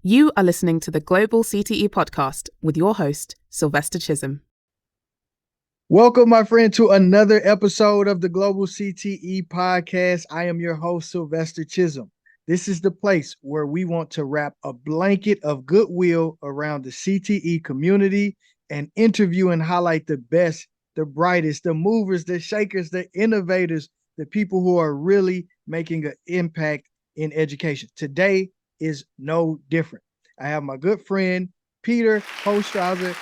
You are listening to the Global CTE Podcast with your host, Sylvester Chisom. Welcome, my friend, to another episode of the Global CTE Podcast. I am your host, Sylvester Chisom. This is the place where we want to wrap a blanket of goodwill around the CTE community and interview and highlight the best, the brightest, the movers, the shakers, the innovators, the people who are really making an impact in education. Today is no different. I have my good friend, Peter Hostrawser,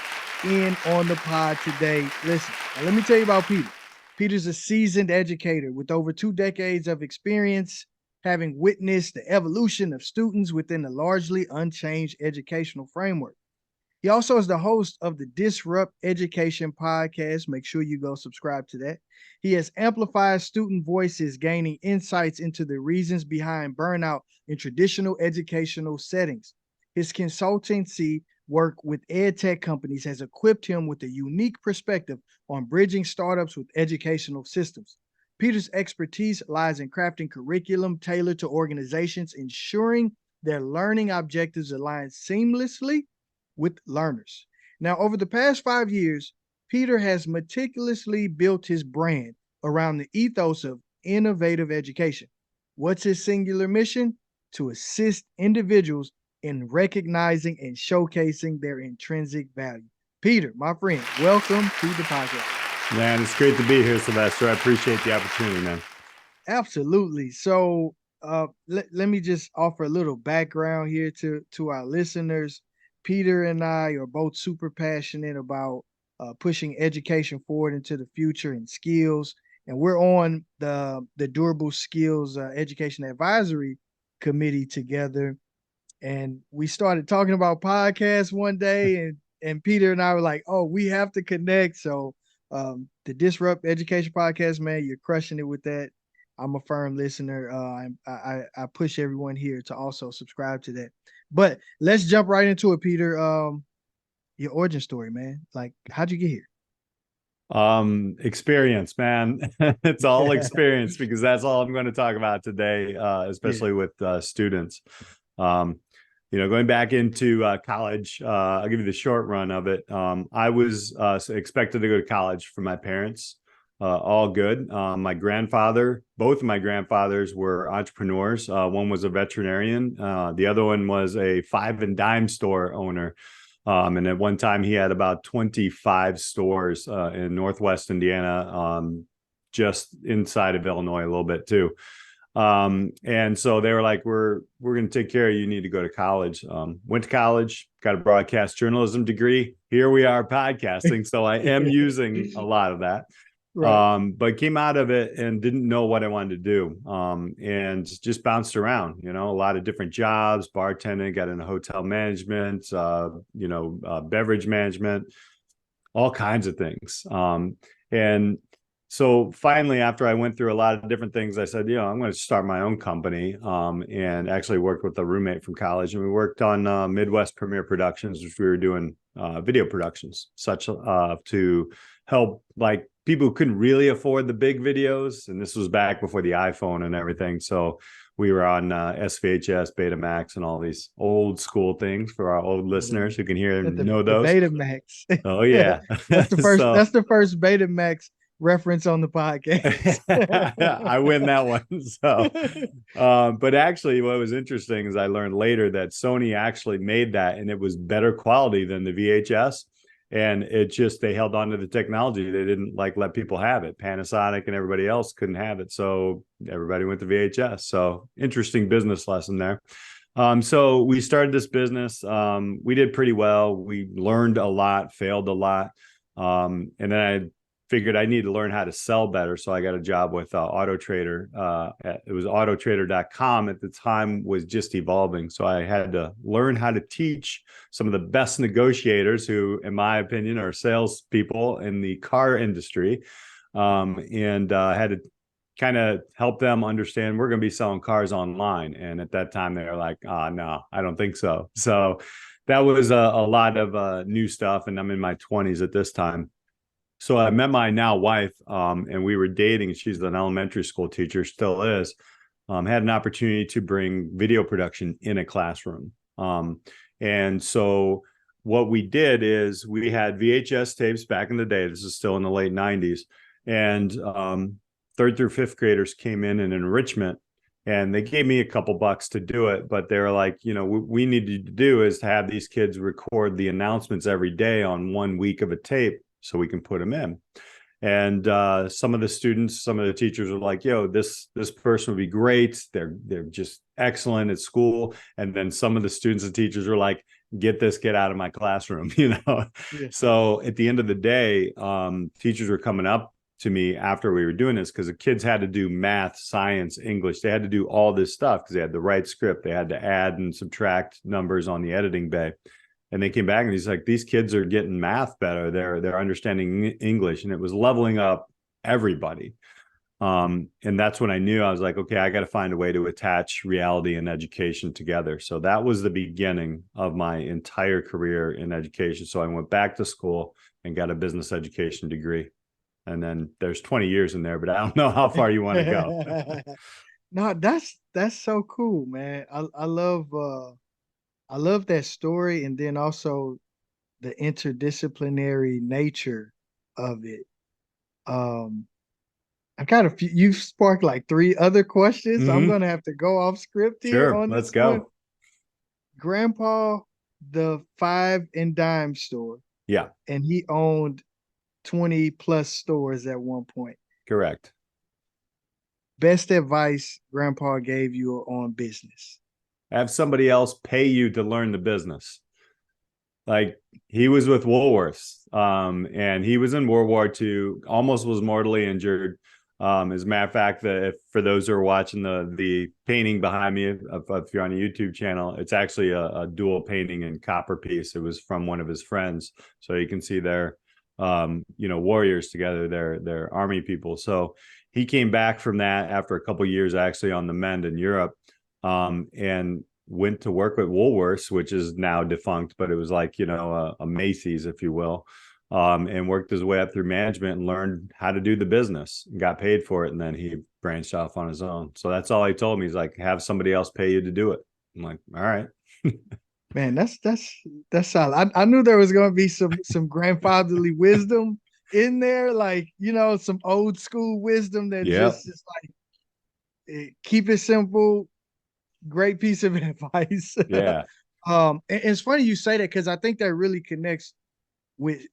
in on the pod today. Listen, now let me tell you about Peter. Peter's a seasoned educator with over 2 decades of experience, having witnessed the evolution of students within a largely unchanged educational framework. He also is the host of the Disrupt Education podcast. Make sure you go subscribe to that. He has amplified student voices, gaining insights into the reasons behind burnout in traditional educational settings. His consultancy work with ed tech companies has equipped him with a unique perspective on bridging startups with educational systems. Peter's expertise lies in crafting curriculum tailored to organizations, ensuring their learning objectives align seamlessly with learners. Now, over the past 5 years, Peter has meticulously built his brand around the ethos of innovative education. What's his singular mission? To assist individuals in recognizing and showcasing their intrinsic value. Peter, my friend, welcome to the podcast. Man, it's great to be here, Sylvester. I appreciate the opportunity, man. Absolutely. So let me just offer a little background here to our listeners. Peter and I are both super passionate about pushing education forward into the future and skills. And we're on the Durable Skills Education Advisory Committee together. And we started talking about podcasts one day, and Peter and I were like, oh, we have to connect. So the Disrupt Education podcast, man, you're crushing it with that. I'm a firm listener. I push everyone here to also subscribe to that. But let's jump right into it, Peter. Your origin story, man. Like, how'd you get here? Experience, man. It's all experience, because that's all I'm going to talk about today, especially with students. Going back into college, I'll give you the short run of it. I was expected to go to college from my parents. All good. Both of my grandfathers were entrepreneurs. One was a veterinarian. The other one was a 5 and dime store owner. And at one time he had about 25 stores in Northwest Indiana, just inside of Illinois a little bit too. And so they were like, we're going to take care of you. You need to go to college. Went to college, got a broadcast journalism degree. Here we are podcasting. So I am using a lot of that. Right. But came out of it and didn't know what I wanted to do. And just bounced around, a lot of different jobs, bartending, got into hotel management, beverage management, all kinds of things. And so finally, after I went through a lot of different things, I said, I'm going to start my own company, and actually worked with a roommate from college. And we worked on Midwest Premier Productions, which we were doing video productions, such to help like people who couldn't really afford the big videos. And this was back before the iPhone and everything. So we were on SVHS, Betamax, and all these old school things for our old listeners who can hear and know those. Betamax. Oh, yeah. That's the first. That's the first Betamax reference on the podcast. I win that one. So, but actually what was interesting is I learned later that Sony actually made that, and it was better quality than the VHS. And they held on to the technology. They didn't let people have it. Panasonic and everybody else couldn't have it. So everybody went to VHS. So interesting business lesson there. So we started this business. We did pretty well. We learned a lot, failed a lot. And then I figured I needed to learn how to sell better. So I got a job with Auto Trader. It was autotrader.com at the time, was just evolving. So I had to learn how to teach some of the best negotiators who, in my opinion, are salespeople in the car industry. And had to kind of help them understand we're going to be selling cars online. And at that time, they were like, no, I don't think so. So that was a lot of new stuff. And I'm in my 20s at this time. So I met my now wife, and we were dating. She's an elementary school teacher, still is. Had an opportunity to bring video production in a classroom. And so what we did is we had VHS tapes back in the day. This is still in the late 90s. And third through fifth graders came in enrichment, and they gave me a couple bucks to do it. But they were like, what we needed to do is to have these kids record the announcements every day on 1 week of a tape so we can put them in. And some of the students, some of the teachers were like, yo, this person would be great. They're just excellent at school. And then some of the students and teachers were like, get out of my classroom, Yeah. So at the end of the day, teachers were coming up to me after we were doing this, because the kids had to do math, science, English. They had to do all this stuff because they had to write script. They had to add and subtract numbers on the editing bay. And they came back and he's like, these kids are getting math better. They're understanding English. And it was leveling up everybody. And that's when I knew, I was like, okay, I got to find a way to attach reality and education together. So that was the beginning of my entire career in education. So I went back to school and got a business education degree. And then there's 20 years in there, but I don't know how far you want to go. No, that's so cool, man. I love that story, and then also the interdisciplinary nature of it. I've got a few. You've sparked like 3 other questions. Mm-hmm. I'm gonna have to go off script here. Sure, on let's this go. one. Grandpa, the 5 and dime store. Yeah, and he owned 20 plus stores at one point. Correct. Best advice Grandpa gave you on business? Have somebody else pay you to learn the business. Like, he was with Woolworths, and he was in World War II, almost was mortally injured. As a matter of fact, for those who are watching the painting behind me, if you're on a YouTube channel, it's actually a dual painting in copper piece. It was from one of his friends. So you can see their, warriors together, they're army people. So he came back from that after a couple of years, actually on the mend in Europe, and went to work with Woolworths, which is now defunct, but it was like, a Macy's, if you will. And worked his way up through management and learned how to do the business and got paid for it. And then he branched off on his own. So that's all he told me. He's like, have somebody else pay you to do it. I'm like, all right. Man, that's solid. I knew there was going to be some grandfatherly wisdom in there, like, some old school wisdom that just is like, keep it simple. Great piece of advice. Yeah. And it's funny you say that, because I think that really connects with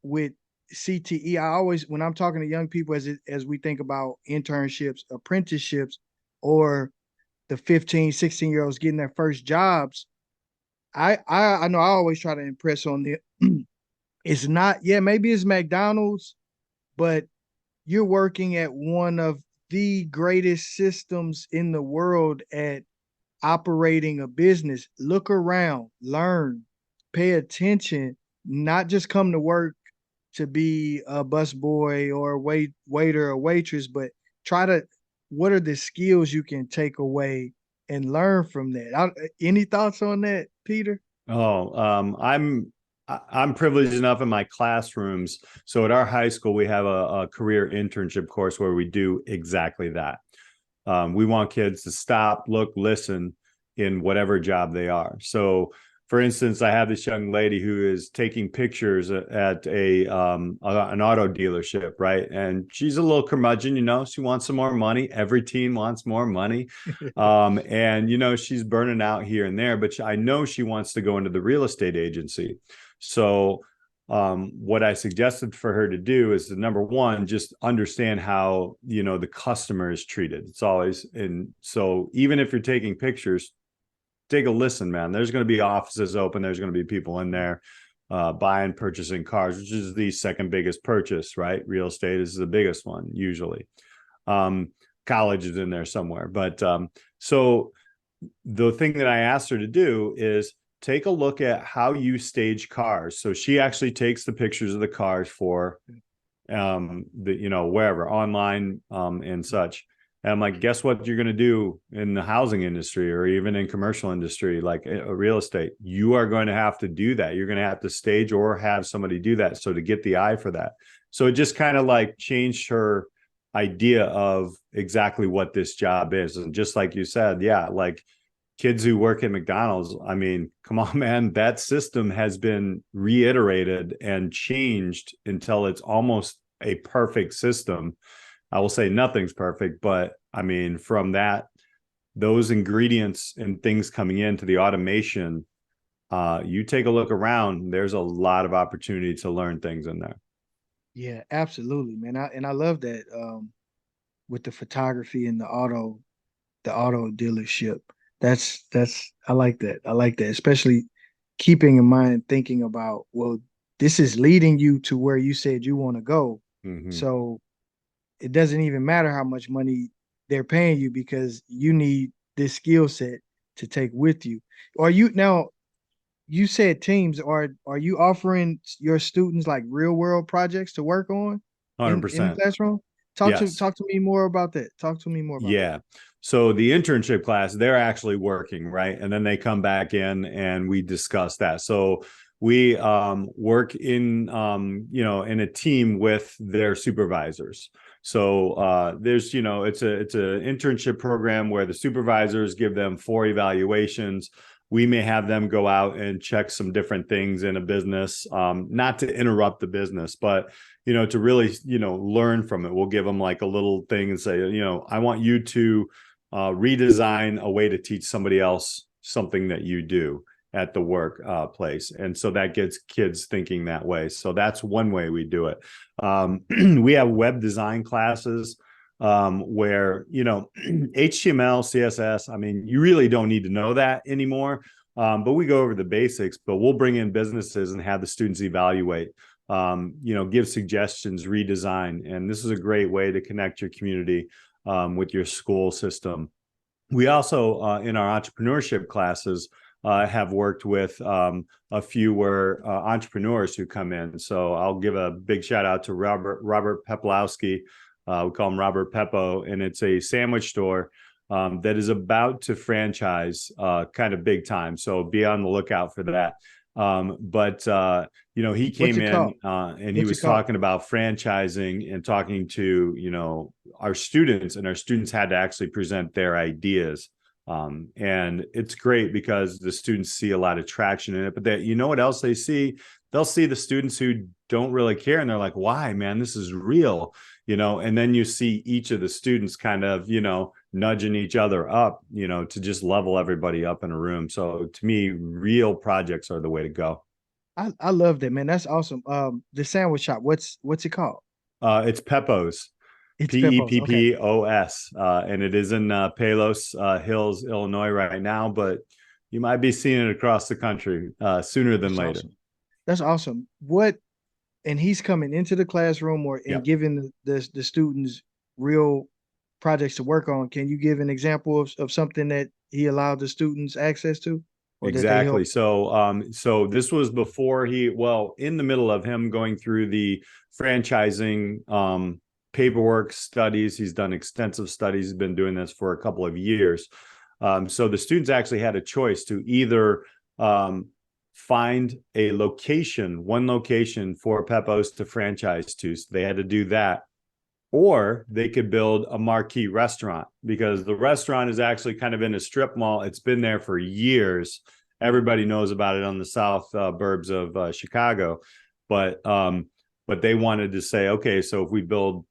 CTE. I always, when I'm talking to young people, as we think about internships, apprenticeships, or the 15, 16-year-olds getting their first jobs, I know I always try to impress on the it's not, maybe it's McDonald's, but you're working at one of the greatest systems in the world at operating a business. Look around, learn, pay attention, not just come to work to be a busboy or a waiter or waitress, but what are the skills you can take away and learn from that? Any thoughts on that, Peter? I'm privileged enough in my classrooms. So at our high school, we have a career internship course where we do exactly that. We want kids to stop, look, listen in whatever job they are. So, for instance, I have this young lady who is taking pictures at an auto dealership, right? And she's a little curmudgeon, she wants some more money. Every teen wants more money. And, she's burning out here and there, but I know she wants to go into the real estate agency. So what I suggested for her to do is, number one, just understand how, the customer is treated. It's always, and so even if you're taking pictures, take a listen, man. There's going to be offices open. There's going to be people in there buying, purchasing cars, which is the second biggest purchase, right? Real estate is the biggest one, usually. College is in there somewhere. But so the thing that I asked her to do is take a look at how you stage cars. So she actually takes the pictures of the cars for wherever, online and such. And I'm like, guess what you're going to do in the housing industry or even in commercial industry, like a real estate? You are going to have to do that. You're going to have to stage or have somebody do that. So to get the eye for that. So it just kind of like changed her idea of exactly what this job is. And just like you said, like kids who work at McDonald's, I mean, come on, man, that system has been reiterated and changed until it's almost a perfect system. I will say nothing's perfect, but I mean, from those ingredients and things coming into the automation, you take a look around, there's a lot of opportunity to learn things in there. Yeah, absolutely, man. I love that with the photography and the auto dealership. That's I like that. I like that, especially keeping in mind thinking about, well, this is leading you to where you said you want to go. Mm-hmm. So it doesn't even matter how much money they're paying you because you need this skill set to take with you. Are you now you said teams, are you offering your students like real world projects to work on in the 100%. classroom? Yes. Talk to me more about that. Talk to me more about that. Yeah. So the internship class, they're actually working, right? And then they come back in and we discuss that. So we work in, in a team with their supervisors. So there's, it's an internship program where the supervisors give them 4 evaluations. We may have them go out and check some different things in a business, not to interrupt the business, but to really, learn from it. We'll give them like a little thing and say, I want you to redesign a way to teach somebody else something that you do at the work place. And so that gets kids thinking that way. So that's one way we do it. We have web design classes where, HTML, CSS, I mean, you really don't need to know that anymore. But we go over the basics, but we'll bring in businesses and have the students evaluate, give suggestions, redesign. And this is a great way to connect your community with your school system. We also, in our entrepreneurship classes, have worked with a few entrepreneurs who come in. So I'll give a big shout out to Robert Peplowski. We call him Robert Peppo, and it's a sandwich store that is about to franchise kind of big time. So be on the lookout for that. He came in and he was talking about franchising and talking to, our students, and our students had to actually present their ideas. And it's great because the students see a lot of traction in it, but what else they see? They'll see the students who don't really care. And they're like, why, man, this is real, and then you see each of the students kind of, nudging each other up, to just level everybody up in a room. So to me, real projects are the way to go. I love that, man. That's awesome. The sandwich shop, what's it called? It's Peppo's. It's Peppos. Peppos, and it is in Palos Hills, Illinois right now, but you might be seeing it across the country sooner than later. Awesome. That's awesome. And he's coming into the classroom and giving the students real projects to work on. Can you give an example of something that he allowed the students access to? Exactly. So this was before in the middle of him going through the franchising paperwork studies. He's done extensive studies. He's been doing this for a couple of years. So the students actually had a choice to either find one location for Peppo's to franchise to. So they had to do that. Or they could build a marquee restaurant, because the restaurant is actually kind of in a strip mall. It's been there for years. Everybody knows about it on the south burbs of Chicago. But they wanted to say, okay, so if we build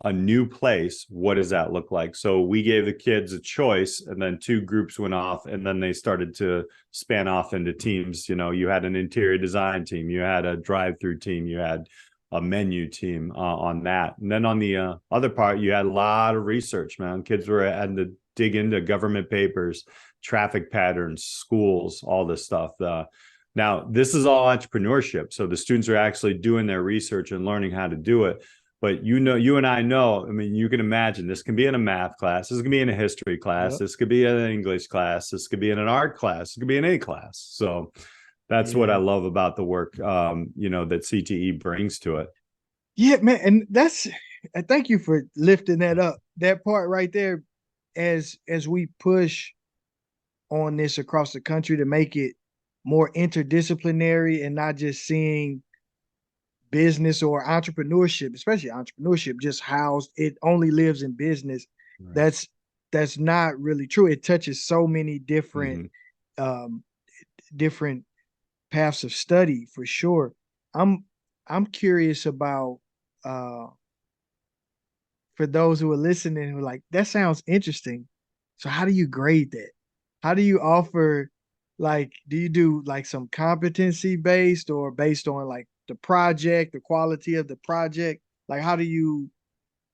a new place, what does that look like? So we gave the kids a choice, and then 2 groups went off, and then they started to span off into teams. You had an interior design team, you had a drive-through team, you had a menu team on that. And then on the other part, you had a lot of research, man. Kids were having to dig into government papers, traffic patterns, schools, all this stuff. Now, this is all entrepreneurship. So the students are actually doing their research and learning how to do it. But you and I know, I mean, you can imagine this can be in a math class, this can be in a history class, this could be in an English class, this could be in an art class, it could be in any class. So that's what I love about the work, that CTE brings to it. Yeah, man. And thank you for lifting that up, that part right there, as we push on this across the country to make it more interdisciplinary and not just seeing business or entrepreneurship, especially entrepreneurship, just housed. It only lives in business. Right. that's not really true. It touches so many different Mhm. um different paths of study for sure. I'm curious about uh for those who are listening who are like, that sounds interesting. So how do you grade that? How do you offer, like, do you do like some competency based or based on like the project, the quality of the project? Like how do you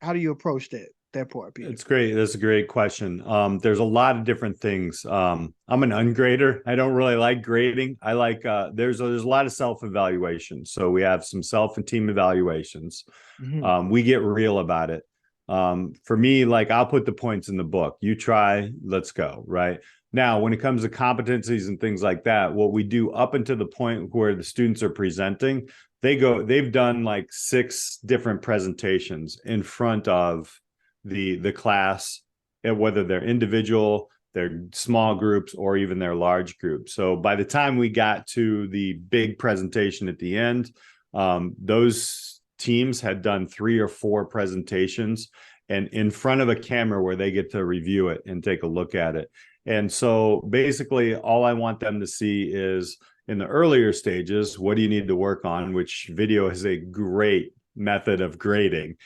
approach that part, Peter? It's great. That's a great question. There's a lot of different things. I'm an ungrader. I don't really like grading. I like there's a lot of self-evaluation. So we have some self and team evaluations. Hmm. We get real about it. For me, like I'll put the points in the book. You try, let's go. Right now, when it comes to competencies and things like that, what we do up until the point where the students are presenting, they've done like 6 different presentations in front of the class, whether they're individual, their small groups, or even their large groups. So by the time we got to the big presentation at the end, those teams had done 3 or 4 presentations and in front of a camera where they get to review it and take a look at it. And so basically all I want them to see is in the earlier stages, what do you need to work on, which video is a great method of grading.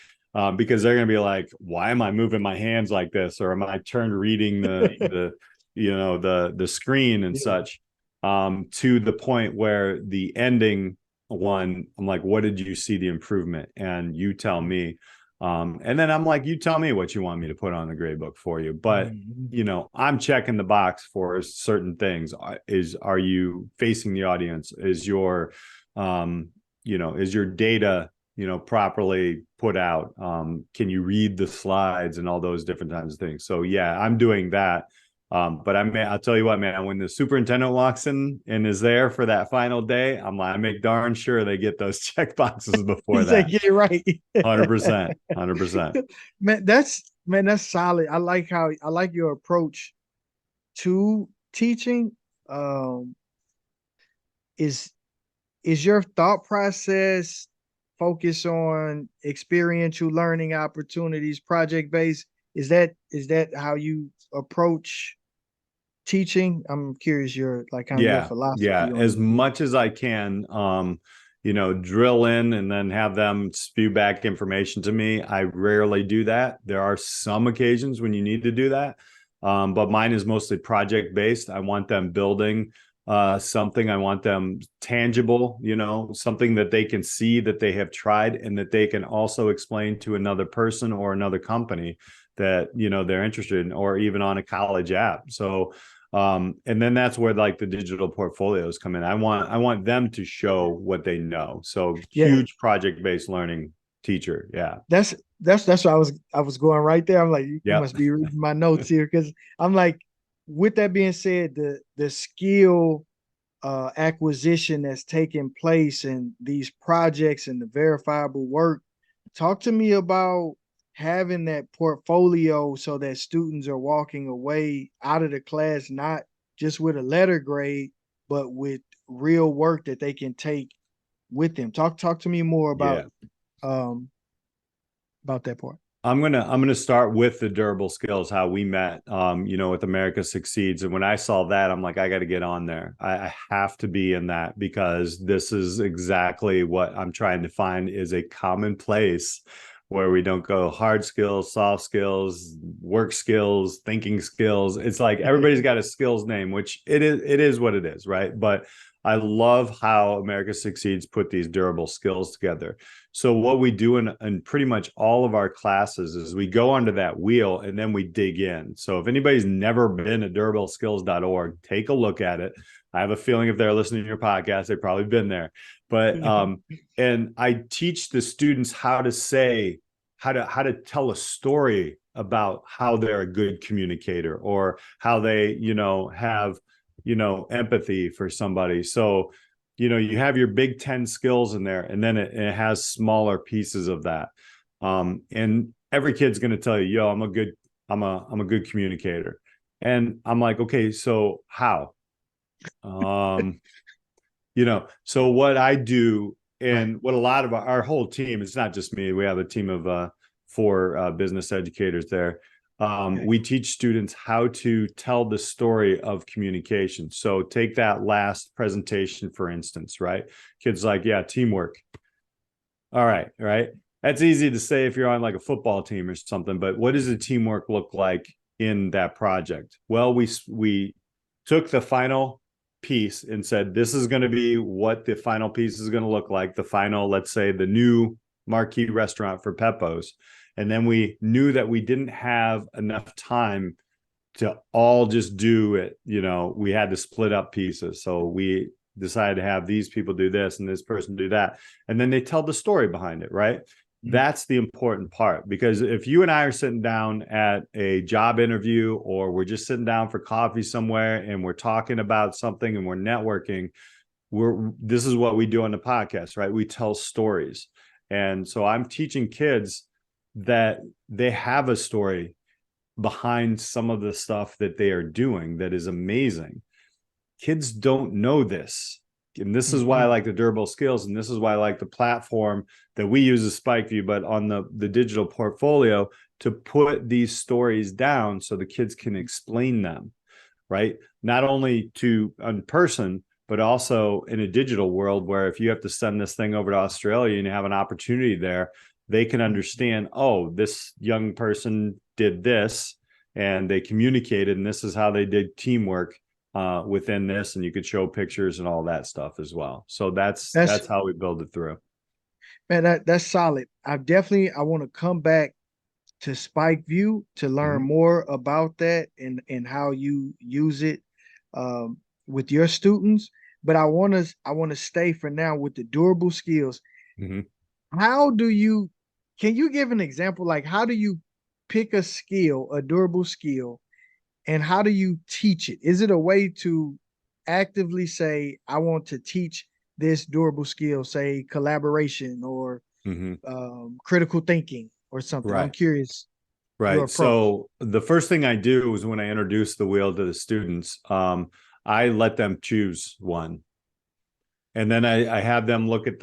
Because they're going to be like, why am I moving my hands like this? Or am I turned reading the screen and Yeah. such, to the point where the ending one, I'm like, what did you see the improvement? And you tell me. And then I'm like, you tell me what you want me to put on the grade book for you. But, Mhm. I'm checking the box for certain things. Are you facing the audience? Is your data properly put out? Can you read the slides and all those different kinds of things? So yeah, I'm doing that. But I'll tell you what, man, when the superintendent walks in and is there for that final day, I make darn sure they get those check boxes before You say that. get it right. 100%, 100%. Man, that's solid. I like your approach to teaching. Um, is is your thought process focus on experiential learning opportunities, project based? Is that how you approach teaching? I'm curious your like kind of your Yeah, yeah. philosophy on As that. much as I can, drill in and then have them spew back information to me. I rarely do that. There are some occasions when you need to do that. But mine is mostly project based. I want them building something. I want them tangible, something that they can see that they have tried and that they can also explain to another person or another company that, they're interested in, or even on a college app. So, and then that's where like the digital portfolios come in. I want them to show what they know. So Yeah, huge project-based learning teacher. Yeah. that's what I was going right there. I'm like, you Yep. must be reading my notes here because I'm like, with that being said, the skill acquisition that's taking place in these projects and the verifiable work. Talk to me about having that portfolio so that students are walking away out of the class not just with a letter grade, but with real work that they can take with them. Talk to me more Yeah. um about that part. I'm gonna start with the durable skills, how we met, with America Succeeds. And when I saw that, I'm like, I got to get on there. I have to be in that because this is exactly what I'm trying to find is a common place where we don't go hard skills, soft skills, work skills, thinking skills. It's like everybody's got a skills name, which it is what it is, right? But I love how America Succeeds put these durable skills together. So what we do in pretty much all of our classes is we go onto that wheel and then we dig in. So if anybody's never been at durableskills.org, take a look at it. I have a feeling if they're listening to your podcast, they've probably been there. But and I teach the students how to tell a story about how they're a good communicator or how they, have, empathy for somebody. So you have your big 10 skills in there, and then it has smaller pieces of that. And every kid's going to tell you, yo, I'm a good communicator. And I'm like, okay, so how? So what I do Right. and what a lot of our whole team, it's not just me. We have a team of 4 business educators there. We teach students how to tell the story of communication. So take that last presentation, for instance, right? Kids like, yeah, teamwork. All right, right. That's easy to say if you're on like a football team or something, but what does the teamwork look like in that project? Well, we took the final piece and said, this is going to be what the final piece is going to look like. The final, let's say, the new marquee restaurant for Peppo's. And then we knew that we didn't have enough time to all just do it. We had to split up pieces. So we decided to have these people do this and this person do that. And then they tell the story behind it, right? Mm-hmm. That's the important part, because if you and I are sitting down at a job interview, or we're just sitting down for coffee somewhere and we're talking about something and we're networking, this is what we do on the podcast, right? We tell stories. And so I'm teaching kids that they have a story behind some of the stuff that they are doing that is amazing. Kids don't know this. And this is why I like the durable skills. And this is why I like the platform that we use as Spikeview, but on the digital portfolio, to put these stories down so the kids can explain them, right? Not only to in person, but also in a digital world where if you have to send this thing over to Australia and you have an opportunity there, they can understand, oh, this young person did this and they communicated, and this is how they did teamwork within this, and you could show pictures and all that stuff as well. So that's how we build it through. Man, that's solid. I want to come back to Spikeview to learn more about that and how you use it with your students. But I want to stay for now with the durable skills. Can you give an example? Like, how do you pick a skill, a durable skill, and how do you teach it? Is it a way to actively say, I want to teach this durable skill, say collaboration or critical thinking or something? Right. I'm curious. Right. So the first thing I do is when I introduce the wheel to the students, I let them choose one. And then I have them look at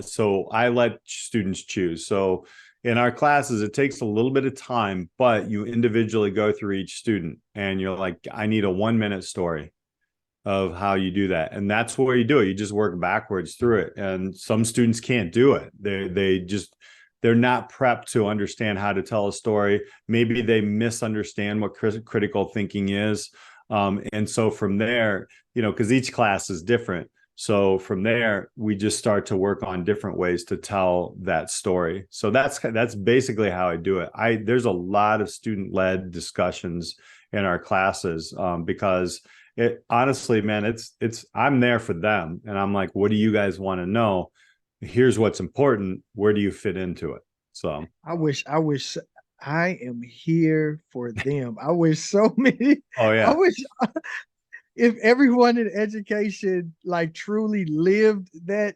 so I let students choose. So in our classes, it takes a little bit of time, but you individually go through each student and you're like, I need a 1-minute story of how you do that. And that's where you do it. You just work backwards through it. And some students can't do it. They're not prepped to understand how to tell a story. Maybe they misunderstand what critical thinking is. And so from there, because each class is different. So from there, we just start to work on different ways to tell that story. So that's basically how I do it. There's a lot of student-led discussions in our classes because honestly, man, I'm there for them. And I'm like, what do you guys want to know? Here's what's important. Where do you fit into it? So I wish I am here for them. I wish so many. Oh yeah. I wish if everyone in education like truly lived that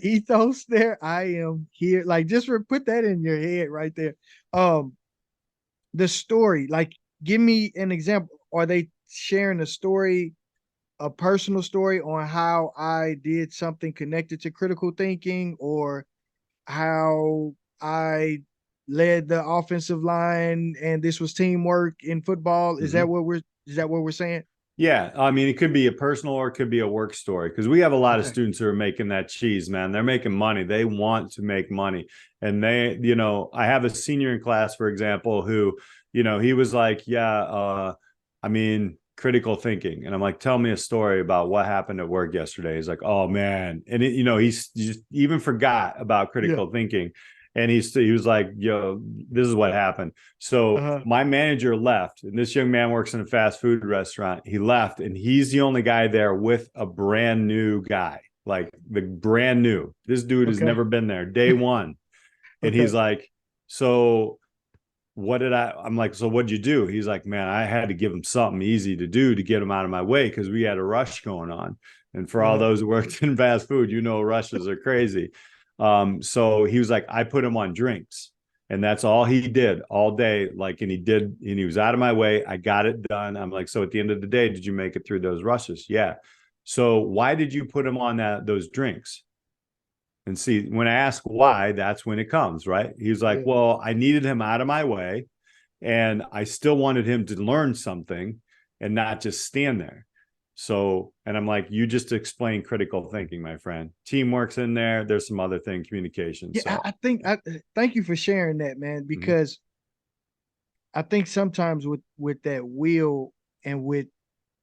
ethos there. I am here. Like, just put that in your head right there. The story, like, give me an example. Are they sharing a story, a personal story on how I did something connected to critical thinking, or how I led the offensive line and this was teamwork in football? Is that what we're saying? Yeah. I mean, it could be a personal or it could be a work story, because we have a lot of students who are making that cheese, man. They're making money. They want to make money. And I have a senior in class, for example, who, he was like, critical thinking. And I'm like, tell me a story about what happened at work yesterday. He's like, oh man. And he's just even forgot about critical thinking. And he was like, yo, this is what happened. So my manager left, and this young man works in a fast food restaurant. He left, and he's the only guy there with a brand new guy, like the brand new. This dude has never been there, day one. And he's like, so I'm like, so what'd you do? He's like, man, I had to give him something easy to do to get him out of my way, because we had a rush going on. And for all those who worked in fast food, rushes are crazy. So he was like, I put him on drinks, and that's all he did all day. And he was out of my way. I got it done. I'm like, so at the end of the day, did you make it through those rushes? Yeah. So why did you put him on those drinks? And see, when I ask why, that's when it comes, right? He was like, well, I needed him out of my way. And I still wanted him to learn something and not just stand there. So, and I'm like, you just explained critical thinking, my friend. Teamwork's in there. There's some other thing, communication. Yeah, So thank you for sharing that, man, because I think sometimes with that will and with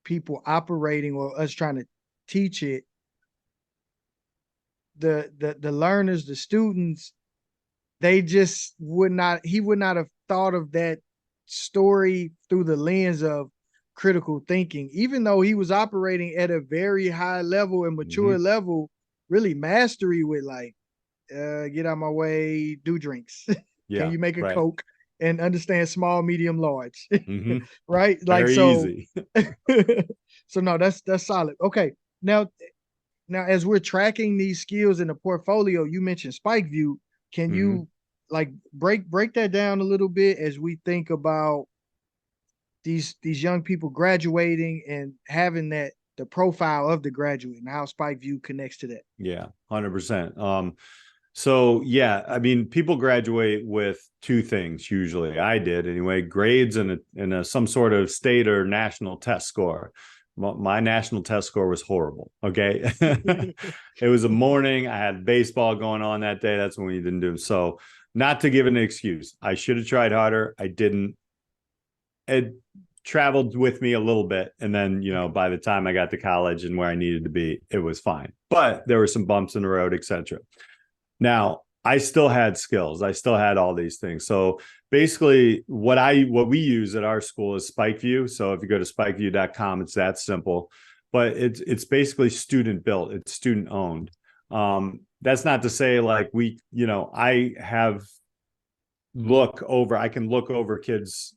people operating or us trying to teach it, the learners, the students, they just he would not have thought of that story through the lens of critical thinking, even though he was operating at a very high level and mature level, really mastery with like, get out my way, do drinks. yeah, Can you make a right. Coke and understand small, medium, large? Right? Like, very so easy. so no, that's solid. Okay. Now as we're tracking these skills in the portfolio, you mentioned Spike View. Can you like break that down a little bit as we think about these young people graduating and having the profile of the graduate and how Spike View connects to that? Yeah, 100%. So yeah, I mean, people graduate with two things usually. I did anyway: grades and some sort of state or national test score. My national test score was horrible. Okay, it was a morning. I had baseball going on that day. That's when we didn't do. So, not to give an excuse, I should have tried harder. I didn't. It traveled with me a little bit, and then by the time I got to college and where I needed to be, it was fine. But there were some bumps in the road, etc. Now, I still had skills. I still had all these things. So basically what we use at our school is SpikeView. So if you go to spikeview.com, it's that simple. But it's basically student built. It's student owned. That's not to say like I have I can look over kids,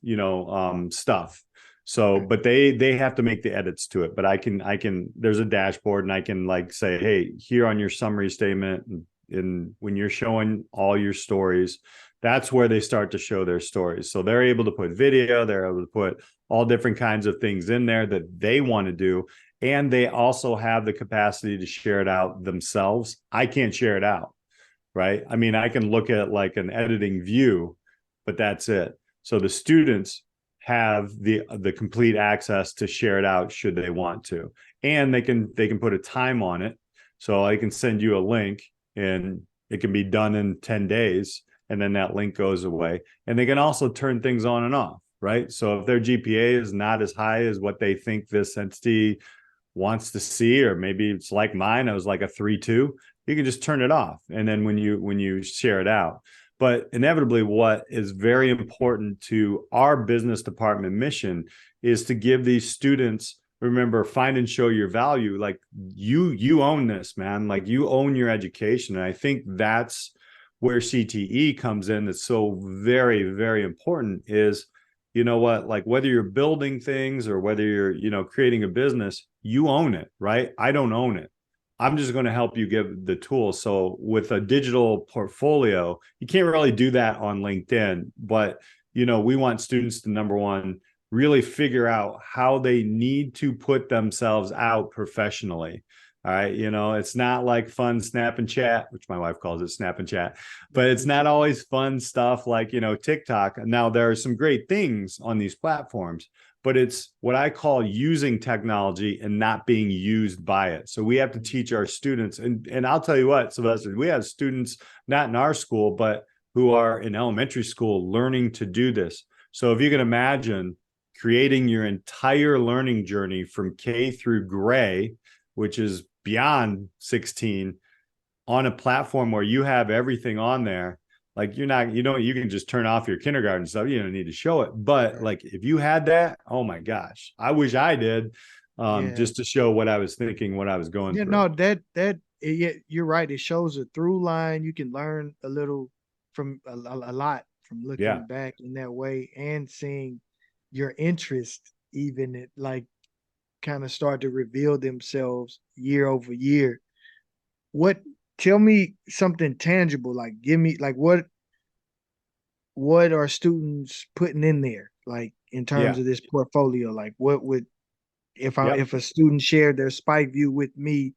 stuff. So, but they have to make the edits to it. But I can, there's a dashboard and I can like say, hey, here on your summary statement, and when you're showing all your stories, that's where they start to show their stories. So they're able to put video, they're able to put all different kinds of things in there that they want to do. And they also have the capacity to share it out themselves. I can't share it out, right? I mean, I can look at like an editing view, but that's it. So the students have the complete access to share it out should they want to. And they can put a time on it. So I can send you a link and it can be done in 10 days and then that link goes away. And they can also turn things on and off, right? So if their GPA is not as high as what they think this entity wants to see, or maybe it's like mine, I was like a 3.2, you can just turn it off. And then when you share it out. But inevitably, what is very important to our business department mission is to give these students, remember, find and show your value. Like you own this, man. Like you own your education. And I think that's where CTE comes in. That's so very, very important is, like whether you're building things or whether you're, creating a business, you own it, right? I don't own it. I'm just going to help you give the tools. So with a digital portfolio, you can't really do that on LinkedIn, but, we want students to, number one, really figure out how they need to put themselves out professionally. All right. It's not like fun snap and chat, which my wife calls it snap and chat, but it's not always fun stuff like, TikTok. Now there are some great things on these platforms, but it's what I call using technology and not being used by it. So we have to teach our students. And I'll tell you what, Sylvester, we have students, not in our school, but who are in elementary school learning to do this. So if you can imagine creating your entire learning journey from K through gray, which is beyond 16, on a platform where you have everything on there, like you can just turn off your kindergarten stuff. You don't need to show it. But like if you had that, oh my gosh, I wish I did, just to show what I was thinking, what I was going through. No, you're right. It shows a through line. You can learn a little from a lot from looking back in that way and seeing your interest even like kind of start to reveal themselves year over year. Tell me something tangible, like give me like what are students putting in there, like in terms of this portfolio? Like what would, if a student shared their Spike View with me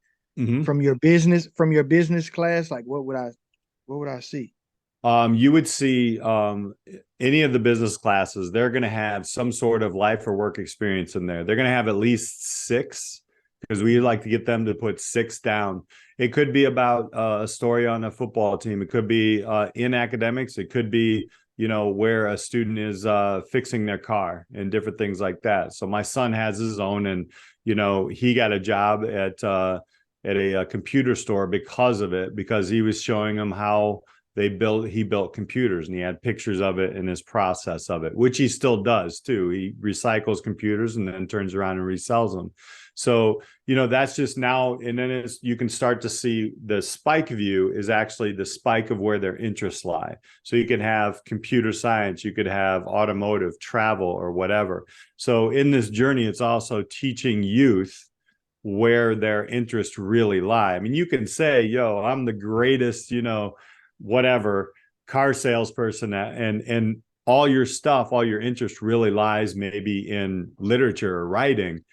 from your business class, like what would I see? You would see any of the business classes, they're going to have some sort of life or work experience in there. They're going to have at least 6, because we like to get them to put 6 down. It could be about a story on a football team. It could be in academics. It could be, where a student is fixing their car and different things like that. So my son has his own, and, he got a job at a computer store because of it, because he was showing them how he built computers, and he had pictures of it and his process of it, which he still does too. He recycles computers and then turns around and resells them. So, that's just now, and then you can start to see the spike view is actually the spike of where their interests lie. So you can have computer science, you could have automotive, travel, or whatever. So in this journey, it's also teaching youth where their interests really lie. I mean, you can say, yo, I'm the greatest, whatever car salesperson, and all your stuff, all your interest really lies maybe in literature or writing.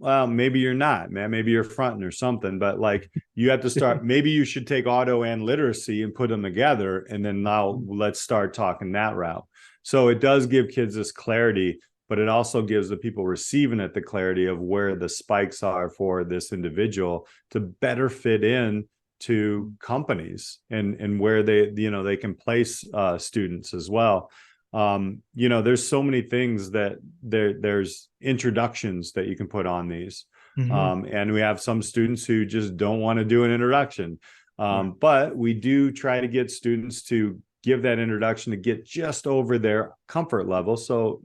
Well, maybe you're not, man. Maybe you're fronting or something, but like you have to start. Maybe you should take auto and literacy and put them together, and then now let's start talking that route. So it does give kids this clarity, but it also gives the people receiving it the clarity of where the spikes are for this individual to better fit in to companies and where they can place students as well. There's so many things that there's introductions that you can put on these. And we have some students who just don't want to do an introduction. But we do try to get students to give that introduction to get just over their comfort level. So,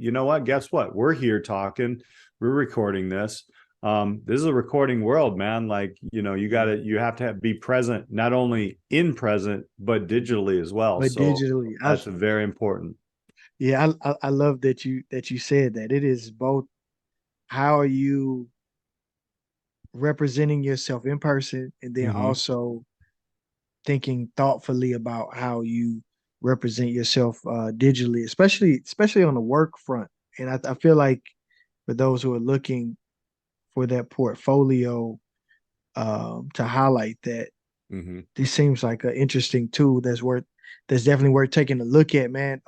guess what? We're here talking, we're recording this. This is a recording world, man. Like, you have to be present, not only in present, but digitally as well. But so digitally, that's very important. Yeah, I love that you said that. It is both how are you representing yourself in person, and then also thinking thoughtfully about how you represent yourself digitally, especially on the work front. And I feel like for those who are looking for that portfolio to highlight that, this seems like an interesting tool that's definitely worth taking a look at, man.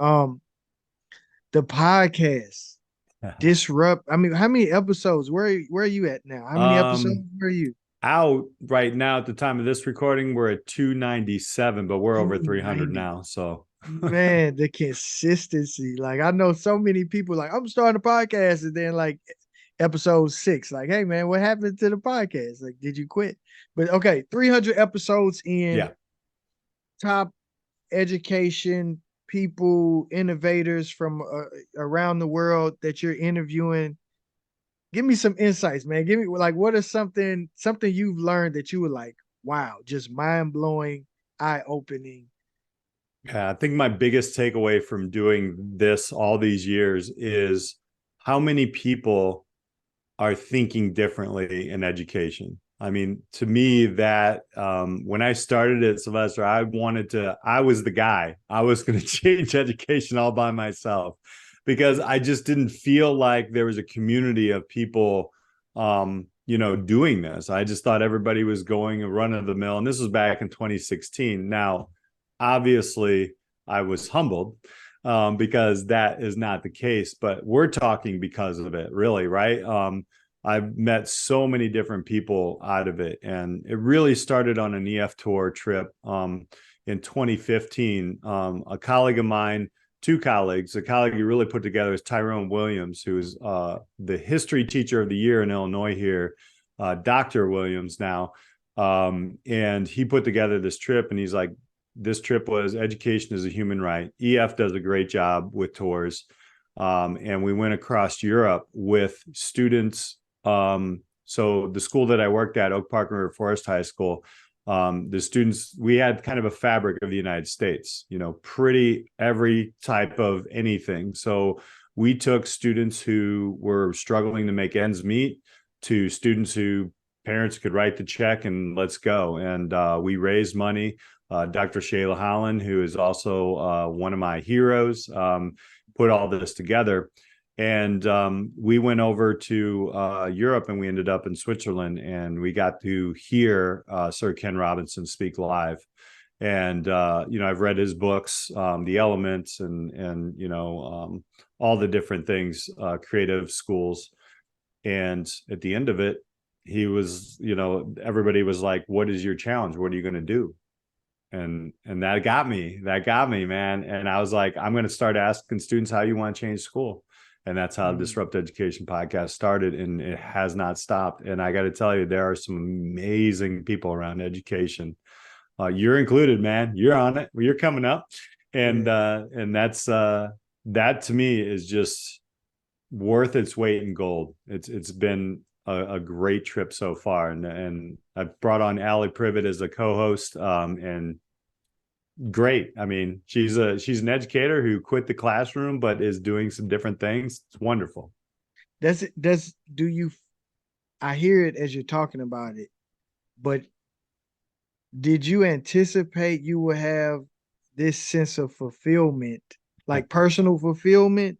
The podcast disrupt. I mean, how many episodes? Where are you at now? How many episodes? Where are you? Out right now at the time of this recording, we're at 297, but we're over 300 now. So man, the consistency. Like, I know so many people like, I'm starting a podcast, and then like episode 6, like, hey man, what happened to the podcast? Like, did you quit? But okay, 300 episodes in, top education people, innovators from around the world that you're interviewing. Give me some insights, man. Give me like, what is something you've learned that you were like, wow, just mind blowing, eye opening. Yeah, I think my biggest takeaway from doing this all these years is how many people are thinking differently in education. I mean, to me, that when I started at Sylvester, I was the guy. I was going to change education all by myself, because I just didn't feel like there was a community of people, doing this. I just thought everybody was going a run of the mill. And this was back in 2016. Now, obviously, I was humbled because that is not the case, but we're talking because of it, really, right? I've met so many different people out of it, and it really started on an EF tour trip in 2015. A colleague of mine, two colleagues, a colleague you really put together is Tyrone Williams, who's the history teacher of the year in Illinois here, Dr. Williams now. And he put together this trip, and he's like, this trip was education is a human right. EF does a great job with tours. And we went across Europe with students. So the school that I worked at, Oak Park River Forest High School, the students, we had kind of a fabric of the United States, pretty every type of anything. So we took students who were struggling to make ends meet to students who parents could write the check and let's go. And we raised money. Dr. Shayla Holland, who is also one of my heroes, put all this together. And we went over to Europe, and we ended up in Switzerland, and we got to hear Sir Ken Robinson speak live. And I've read his books, The Elements, and all the different things, creative schools. And at the end of it, he was, everybody was like, "What is your challenge? What are you going to do?" And that got me, man. And I was like, I'm going to start asking students, how you want to change school. And that's how Disrupt Education podcast started, and it has not stopped. And I got to tell you, there are some amazing people around education. You're included, man. You're on it. You're coming up, and that's that to me is just worth its weight in gold. It's been a great trip so far, and I've brought on Allie Privet as a co-host, and great. I mean, she's an educator who quit the classroom but is doing some different things. It's wonderful. I hear it as you're talking about it, but did you anticipate you would have this sense of fulfillment, like personal fulfillment,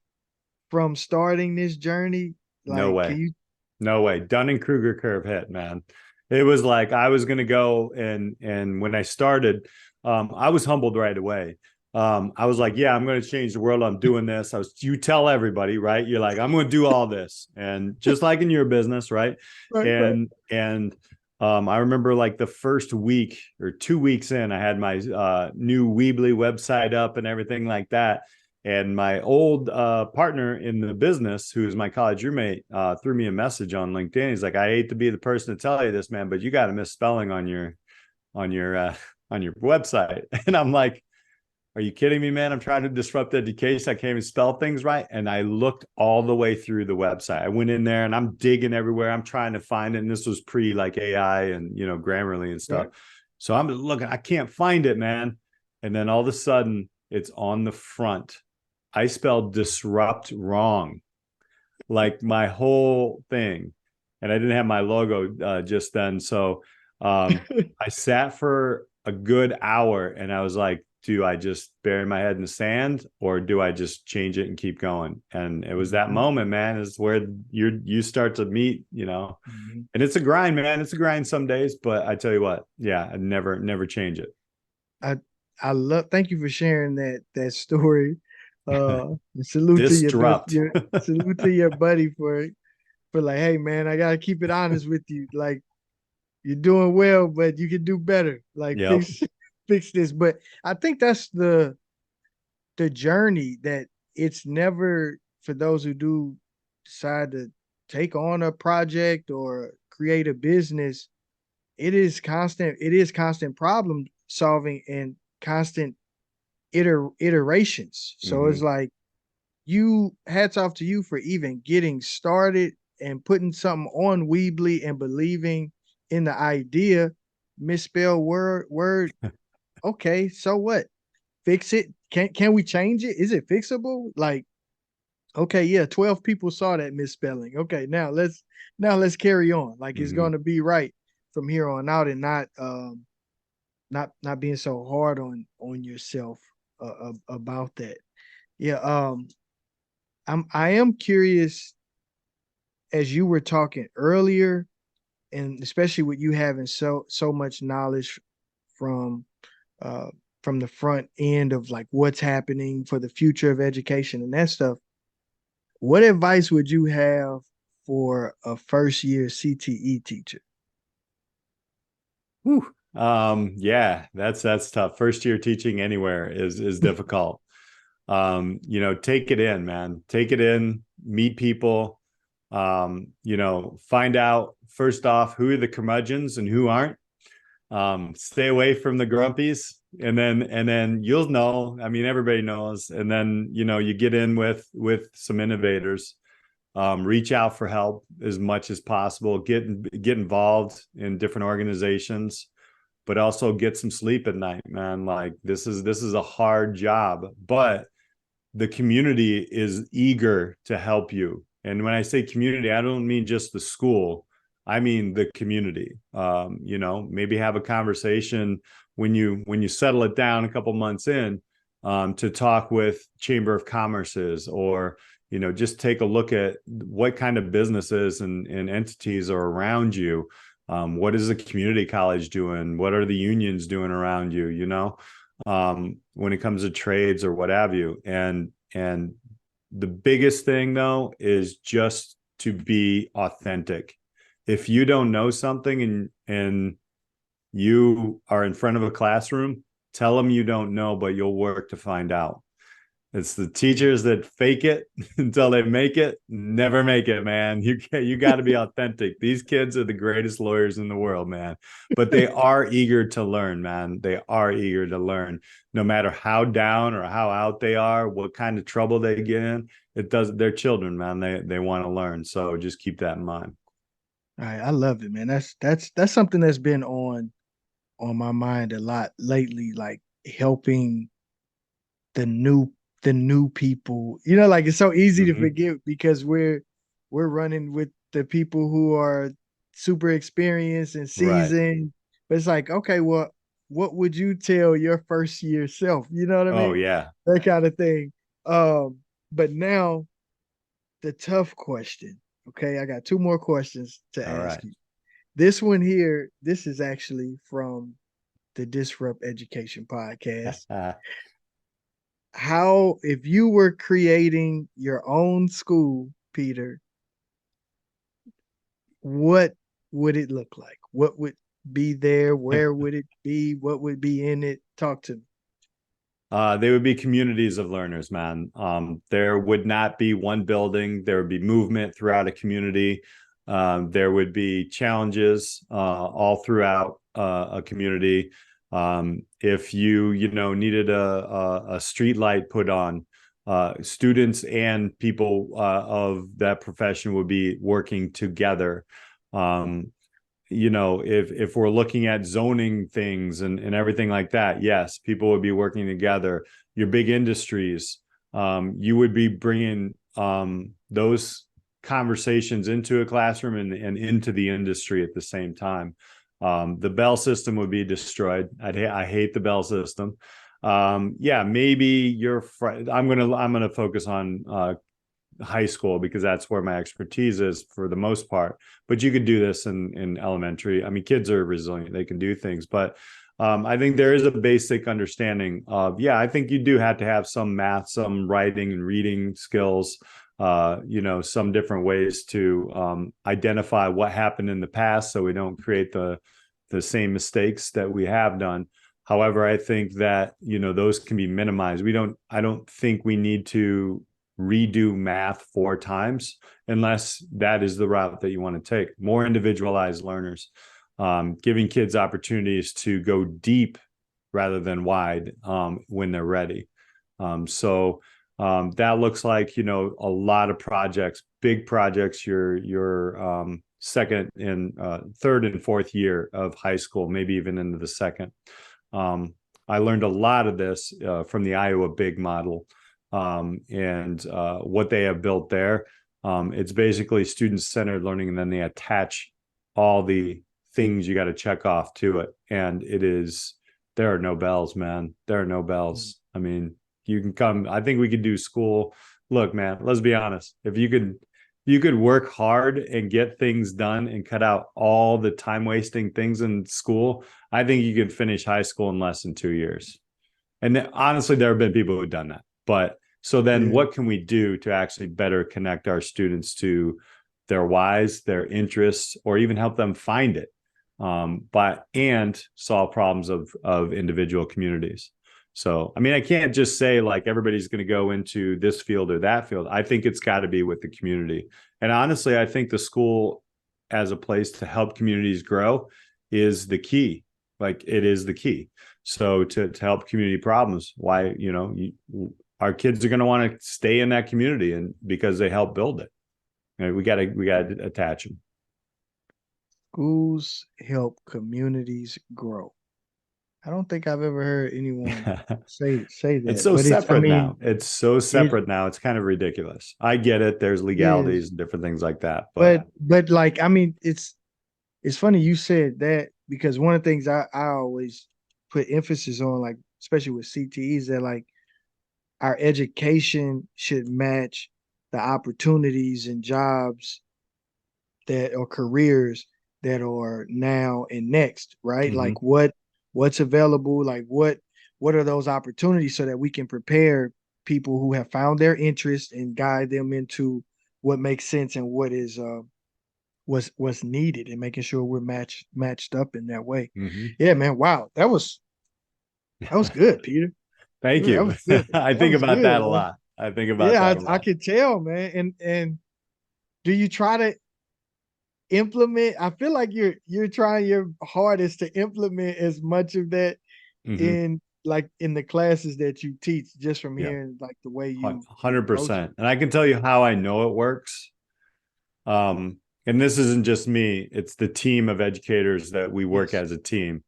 from starting this journey? Like, no way. No way. Dunning-Kruger curve hit, man. It was like I was going to go, and when I started, I was humbled right away. I was like, yeah, I'm going to change the world. I'm doing this. You tell everybody, right? You're like, I'm going to do all this. And just like in your business, right? And I remember like the first week or 2 weeks in, I had my new Weebly website up and everything like that. And my old partner in the business, who is my college roommate, threw me a message on LinkedIn. He's like, "I hate to be the person to tell you this, man, but you got a misspelling on your website." And I'm like, "Are you kidding me, man? I'm trying to disrupt education. I can't even spell things right." And I looked all the way through the website. I went in there and I'm digging everywhere. I'm trying to find it. And this was pre like AI and Grammarly and stuff. Right. So I'm looking, I can't find it, man. And then all of a sudden, it's on the front. I spelled disrupt wrong, like my whole thing. And I didn't have my logo just then. So I sat for a good hour and I was like, do I just bury my head in the sand or do I just change it and keep going? And it was that moment, man, is where you start to meet, and it's a grind, man. It's a grind some days, but I tell you what, yeah, I'd never change it. Thank you for sharing that story. Salute Disrupt. Salute to your buddy for like, hey man, I gotta keep it honest with you. Like, you're doing well, but you can do better. Like, fix this. But I think that's the journey, that it's never, for those who do decide to take on a project or create a business, it is constant problem solving and constant iterations. So it's like, hats off to you for even getting started and putting something on Weebly and believing in the idea. Misspell word. Okay, so what? Fix it. Can we change it? Is it fixable? Like, okay, yeah, 12 people saw that misspelling. Okay, now let's carry on. Like, it's going to be right from here on out, and not being so hard on yourself about that. Yeah. I am curious, as you were talking earlier, and especially with you having so much knowledge from the front end of like what's happening for the future of education and that stuff, what advice would you have for a first year CTE teacher? Whew. Yeah, that's tough. First year teaching anywhere is difficult. Take it in, man. Take it in, meet people, find out first off who are the curmudgeons and who aren't. Stay away from the grumpies, and then you'll know. I mean, everybody knows. And then, you get in with some innovators. Reach out for help as much as possible. Get involved in different organizations, but also get some sleep at night, man. Like, this is a hard job, but the community is eager to help you. And when I say community, I don't mean just the school. I mean the community. Maybe have a conversation when you settle it down a couple months in, to talk with Chamber of Commerce's, or just take a look at what kind of businesses and entities are around you. What is the community college doing? What are the unions doing around you? You know, when it comes to trades or what have you. And the biggest thing though is just to be authentic. If you don't know something and you are in front of a classroom, tell them you don't know, but you'll work to find out. It's the teachers that fake it until they make it, never make it, man. You got to be authentic. These kids are the greatest lawyers in the world, man. But they are eager to learn, man. They are eager to learn, no matter how down or how out they are, what kind of trouble they get in. It does. They're children, man. They want to learn. So just keep that in mind. All right, I love it, man. That's something that's been on my mind a lot lately, like helping the new people. You know, like it's so easy to forget because we're running with the people who are super experienced and Right. seasoned. But it's like, okay, well, what would you tell your first year self? You know what I Oh, mean? yeah. That kind of thing. But now the tough question. Okay, I got two more questions to All ask right. you. This one here, this is actually from the Disrupt Education podcast. How, if you were creating your own school, Peter, what would it look like? What would be there? Where would it be? What would be in it? Talk to me. They would be communities of learners, man. There would not be one building. There would be movement throughout a community. There would be challenges all throughout a community. If you needed a street light put on, students and people of that profession would be working together. If we're looking at zoning things and everything like that, yes, people would be working together. Your big industries, you would be bringing those conversations into a classroom and into the industry at the same time. The bell system would be destroyed. I hate the bell system. Maybe I'm gonna focus on high school because that's where my expertise is for the most part. But you could do this in elementary. I mean, kids are resilient; they can do things. But I think there is a basic understanding of I think you do have to have some math, some writing and reading skills. Some different ways to identify what happened in the past, so we don't create the same mistakes that we have done. However, I think that those can be minimized. I don't think we need to redo math 4 times unless that is the route that you want to take. More individualized learners, giving kids opportunities to go deep rather than wide when they're ready. That looks like a lot of projects, big projects. Your second and third and fourth year of high school, maybe even into the second. I learned a lot of this from the Iowa Big Model. What they have built there. It's basically student-centered learning, and then they attach all the things you got to check off to it. And there are no bells, man. There are no bells. I mean, you can come. I think we could do school. Look, man, let's be honest. If you could work hard and get things done and cut out all the time wasting things in school, I think you could finish high school in less than 2 years. And honestly, there have been people who've done that. But so then what can we do to actually better connect our students to their whys, their interests, or even help them find it, and solve problems of individual communities? So, I mean, I can't just say like everybody's going to go into this field or that field. I think it's got to be with the community. And honestly, I think the school as a place to help communities grow is the key. Like it is the key. So to help community problems, why, our kids are going to want to stay in that community and because they help build it. We got to attach them. Schools help communities grow. I don't think I've ever heard anyone say that. It's so separate now. It's so separate now. It's kind of ridiculous. I get it. There's legalities and different things like that. But like, I mean, it's funny you said that because one of the things I always put emphasis on, like, especially with CTEs, that like our education should match the opportunities and jobs that or careers that are now and next, right? Mhm. Like what's available, like what are those opportunities so that we can prepare people who have found their interest and guide them into what makes sense and what is what's needed, and making sure we're matched up in that way. Mhm. Yeah, man. Wow. That was good, Peter. Thank That you. was good. I That think was about that good, a man. lot. I think about Yeah, that a I lot. could tell, man. And do you try to implement? I feel like you're trying your hardest to implement as much of that Mhm. in like in the classes that you teach, just from Yeah, hearing like the way you approach it. 100%. And I can tell you how I know it works. And this isn't just me, it's the team of educators that we work Yes. as a team.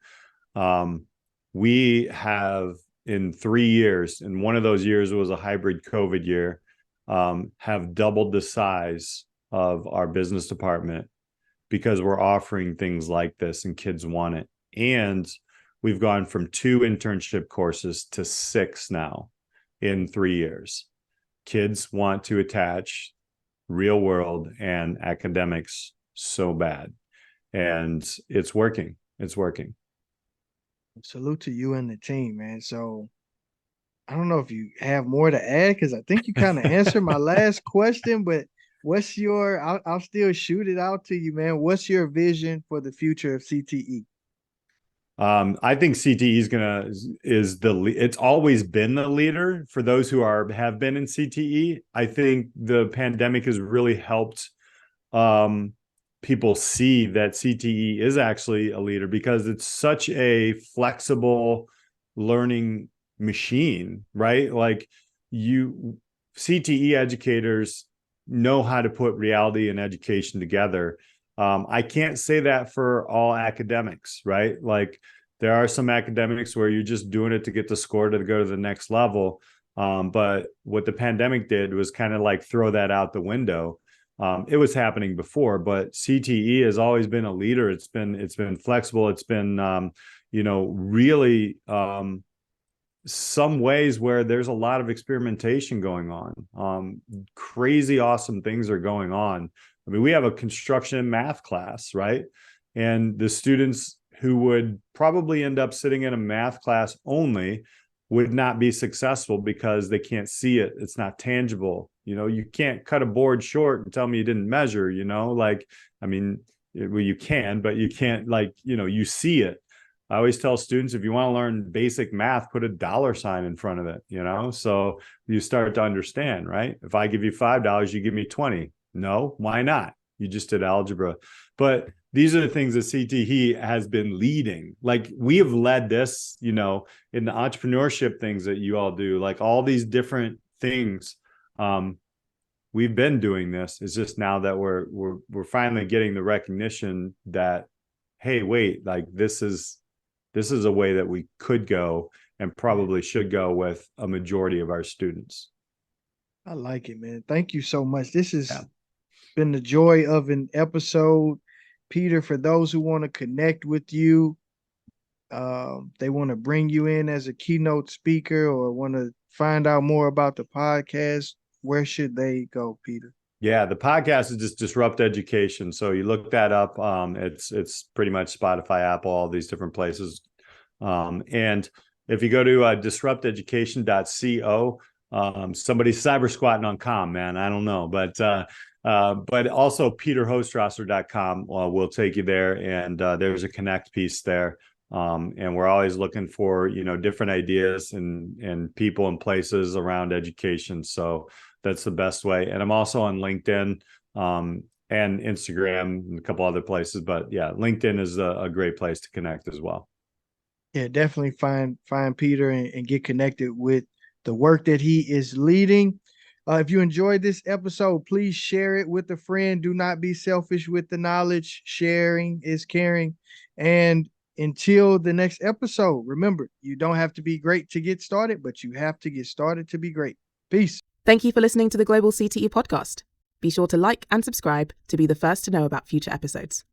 Um, we have in 3 years, and one of those years was a hybrid COVID year, have doubled the size of our business department because we're offering things like this and kids want it. And we've gone from 2 internship courses to 6 now in 3 years. Kids want to attach real world and academics so bad. And it's working. It's working. Salute to you and the team, man. So I don't know if you have more to add, because I think you kind of answered my last question, but what's your, I'll still shoot it out to you, man. What's your vision for the future of CTE? I think CTE it's always been the leader for those who have been in CTE. I think the pandemic has really helped people see that CTE is actually a leader because it's such a flexible learning machine, right? Like CTE educators know how to put reality and education together. I can't say that for all academics, right? Like there are some academics where you're just doing it to get the score to go to the next level. But what the pandemic did was kind of like throw that out the window. It was happening before, but CTE has always been a leader. It's been flexible. It's been really some ways where there's a lot of experimentation going on. Crazy awesome things are going on. I mean, we have a construction and math class, right? And the students who would probably end up sitting in a math class only would not be successful because they can't see it. It's not tangible. You can't cut a board short and tell me you didn't measure, I mean, well, you can, but you can't you see it. I always tell students, if you want to learn basic math, put a dollar sign in front of it, so you start to understand, right? If I give you $5, you give me 20. No, why not? You just did algebra. But these are the things that CTE has been leading. Like we have led this, in the entrepreneurship things that you all do, like all these different things. We've been doing this. It's just now that we're finally getting the recognition that, hey, wait, like this is a way that we could go and probably should go with a majority of our students. I like it, man. Thank you so much. This has been the joy of an episode. Peter, for those who want to connect with you, they want to bring you in as a keynote speaker or want to find out more about the podcast, where should they go, Peter? Yeah, the podcast is just Disrupt Education. So you look that up. It's pretty much Spotify, Apple, all these different places. And if you go to disrupteducation.co, somebody's cyber squatting on comm, man. I don't know, but also peterhostrawser.com will take you there, and there's a connect piece there. And we're always looking for different ideas and people and places around education. So that's the best way. And I'm also on LinkedIn and Instagram and a couple other places. But yeah, LinkedIn is a great place to connect as well. Yeah, definitely find Peter and get connected with the work that he is leading. If you enjoyed this episode, please share it with a friend. Do not be selfish with the knowledge. Sharing is caring. And until the next episode, remember, you don't have to be great to get started, but you have to get started to be great. Peace. Thank you for listening to the Global CTE Podcast. Be sure to like and subscribe to be the first to know about future episodes.